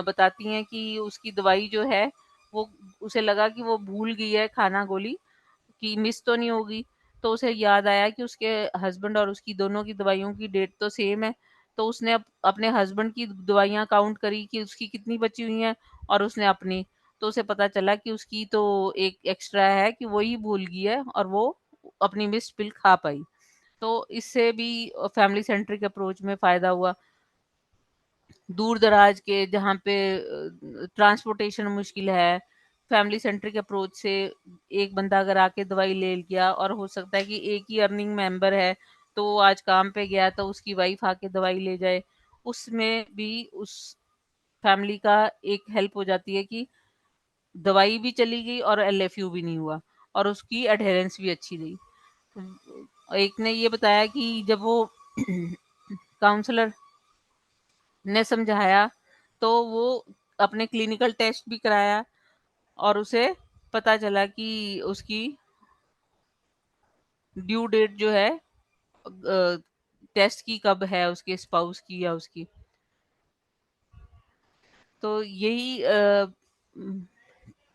बताती हैं कि उसकी दवाई जो है वो उसे लगा कि वो भूल गई है खाना गोली, कि मिस तो नहीं होगी। तो उसे याद आया कि उसके हस्बैंड और उसकी दोनों की दवाइयों की डेट तो सेम है। तो उसने अपने हस्बैंड की दवाइयाँ काउंट करी कि उसकी कितनी बची हुई हैं, और उसने अपनी। तो उसे पता चला कि उसकी तो एक एक्स्ट्रा है, कि वही भूल गई है और वो अपनी मिस्ड पिल खा पाई। तो इससे भी फैमिली सेंट्रिक अप्रोच में फ़ायदा हुआ। दूर-दराज के जहाँ पे ट्रांसपोर्टेशन मुश्किल है, फैमिली सेंट्रिक अप्रोच से एक बंदा अगर आके दवाई ले गया, और हो सकता है कि एक ही अर्निंग मेंबर है, तो वो आज काम पे गया तो उसकी वाइफ आके दवाई ले जाए। उसमें भी उस फैमिली का एक हेल्प हो जाती है कि दवाई भी चली गई और एलएफयू भी नहीं हुआ, और उसकी एडहेरेंस भी अच्छी रही। एक ने ये बताया कि जब वो काउंसलर ने समझाया, तो वो अपने क्लिनिकल टेस्ट भी कराया, और उसे पता चला कि उसकी ड्यू डेट जो है टेस्ट की कब है, उसके स्पाउस की या उसकी। तो यही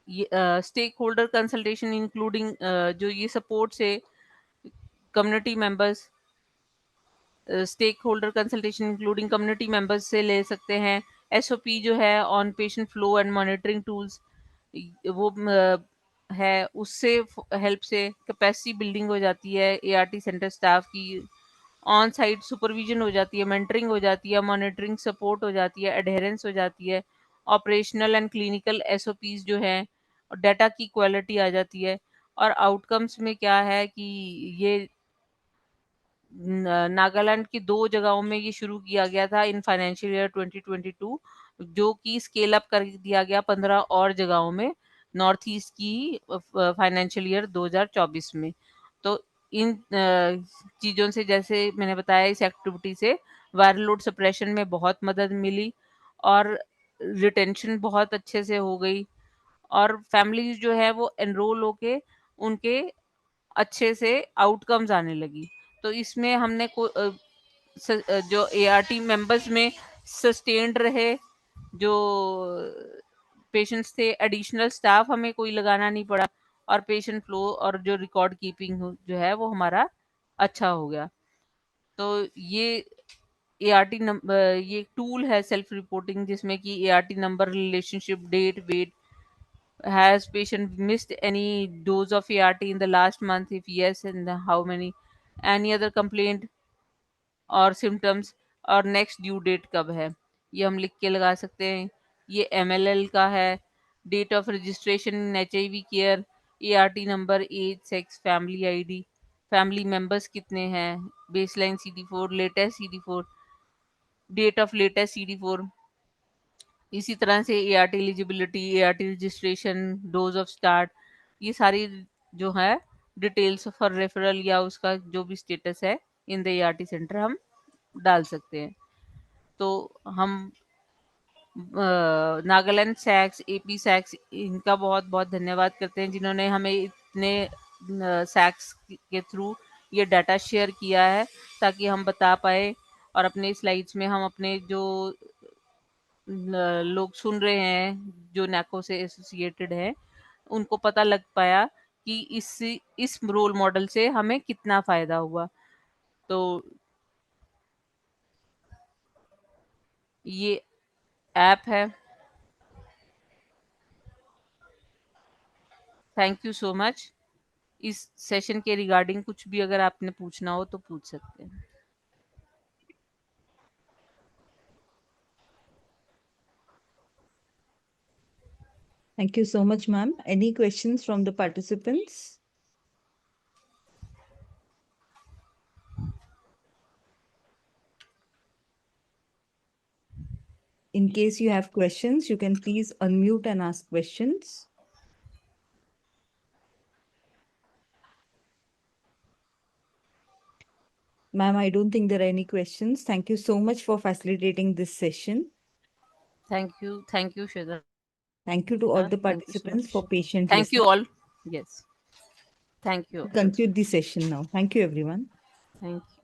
ये स्टेक होल्डर कंसल्टेशन इंक्लूडिंग जो ये सपोर्ट से community members, stakeholder consultation including community members से ले सकते हैं। एसओपी जो है on patient flow and monitoring tools, वो है, उससे हेल्प से कैपेसिटी बिल्डिंग हो जाती है एआरटी सेंटर स्टाफ की, ऑन साइट सुपरविजन हो जाती है, मेंटरिंग हो जाती है, मॉनिटरिंग सपोर्ट हो जाती है, एडहेरेंस हो जाती है, ऑपरेशनल एंड क्लिनिकल एसओपीज जो है, डाटा की क्वालिटी आ जाती है। और आउटकम्स में क्या है कि ये नागालैंड की 2 जगहों में ये शुरू किया गया था इन फाइनेंशियल ईयर 2022, जो कि स्केल अप कर दिया गया 15 और जगहों में नॉर्थ ईस्ट की फाइनेंशियल ईयर 2024 में। तो इन चीज़ों से, जैसे मैंने बताया, इस एक्टिविटी से वायरल लोड सप्रेशन में बहुत मदद मिली और रिटेंशन बहुत अच्छे से हो गई, और फैमिलीज जो है वो एनरोल होके उनके अच्छे से आउटकम्स आने लगी। तो इसमें हमने जो एआरटी मेंबर्स में सस्टेन्ड रहे, जो पेशेंट्स थे, एडिशनल स्टाफ हमें कोई लगाना नहीं पड़ा, और पेशेंट फ्लो और जो रिकॉर्ड कीपिंग जो है वो हमारा अच्छा हो गया। तो ये एआरटी नंबर, ये टूल है सेल्फ रिपोर्टिंग, जिसमें कि ART number, relationship, date, weight, has patient missed any dose of ART in the last month? If yes, and how many? Any other complaint और सिम्टम्स, और नेक्स्ट ड्यू डेट कब है, ये हम लिख के लगा सकते हैं। ये एमएलएल का है, date of registration in HIV care, ART number, age, sex, family ID, family members कितने हैं, baseline CD4, latest CD4, date of latest CD4। इसी तरह से ART eligibility, ART registration, dose of start, ये सारी जो है डिटेल्स फॉर रेफरल या उसका जो भी स्टेटस है इन द एआरटी सेंटर हम डाल सकते हैं। तो हम नागालैंड सैक्स, एपी सैक्स, इनका बहुत बहुत धन्यवाद करते हैं, जिन्होंने हमें इतने सैक्स के थ्रू ये डाटा शेयर किया है, ताकि हम बता पाए, और अपने स्लाइड्स में हम अपने जो लोग सुन रहे हैं जो नैको से एसोसिएटेड है, उनको पता लग पाया कि इस रोल मॉडल से हमें कितना फायदा हुआ। तो ये ऐप है। Thank you so much. इस सेशन के रिगार्डिंग कुछ भी अगर आपने पूछना हो तो पूछ सकते हैं। Thank you so much, ma'am. Any questions from the participants? In case you have questions, you can please unmute and ask questions. Ma'am, I don't think there are any questions. Thank you so much for facilitating this session. Thank you Shweta. Thank you to all the Thank you so participants much. for patient Thank you listening. all. Yes. Thank you. Conclude the session now. Thank you, everyone. Thank you.